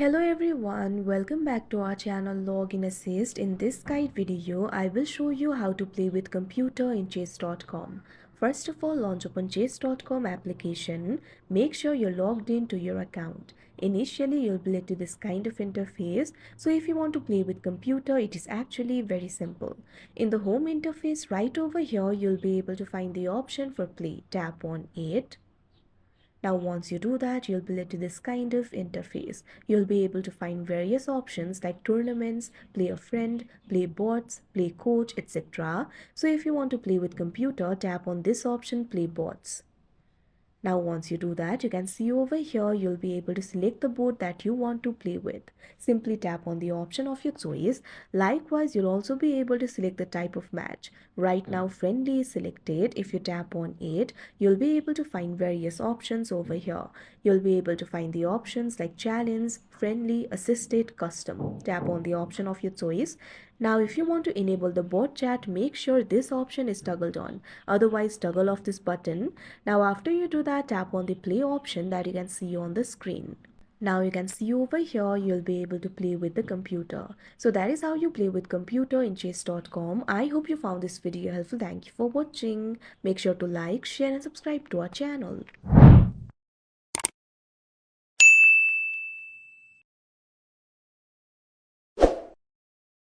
Hello everyone, welcome back to our channel Login Assist. In this guide video, I will show you how to play with computer in chess.com. First of all, launch open chess.com application. Make sure you're logged into your account. Initially, you'll be led to this kind of interface. So if you want to play with computer, it is actually very simple. In the home interface right over here, you'll be able to find the option for play. Tap on it. Now once you do that, you'll be led to this kind of interface. You'll be able to find various options like tournaments, play a friend, play bots, play coach, etc. So if you want to play with computer, tap on this option, play bots. Now once you do that, you can see over here you'll be able to select the board that you want to play with. Simply tap on the option of your choice. Likewise, you'll also be able to select the type of match. Right now friendly is selected. If you tap on it, you'll be able to find various options over here. You'll be able to find the options like challenge, friendly, assisted, custom. Tap on the option of your choice. Now if you want to enable the bot chat, make sure this option is toggled on. Otherwise, toggle off this button. Now after you do that, tap on the play option that you can see on the screen. Now you can see over here, you'll be able to play with the computer. So that is how you play with computer in chess.com. I hope you found this video helpful. Thank you for watching. Make sure to like, share and subscribe to our channel.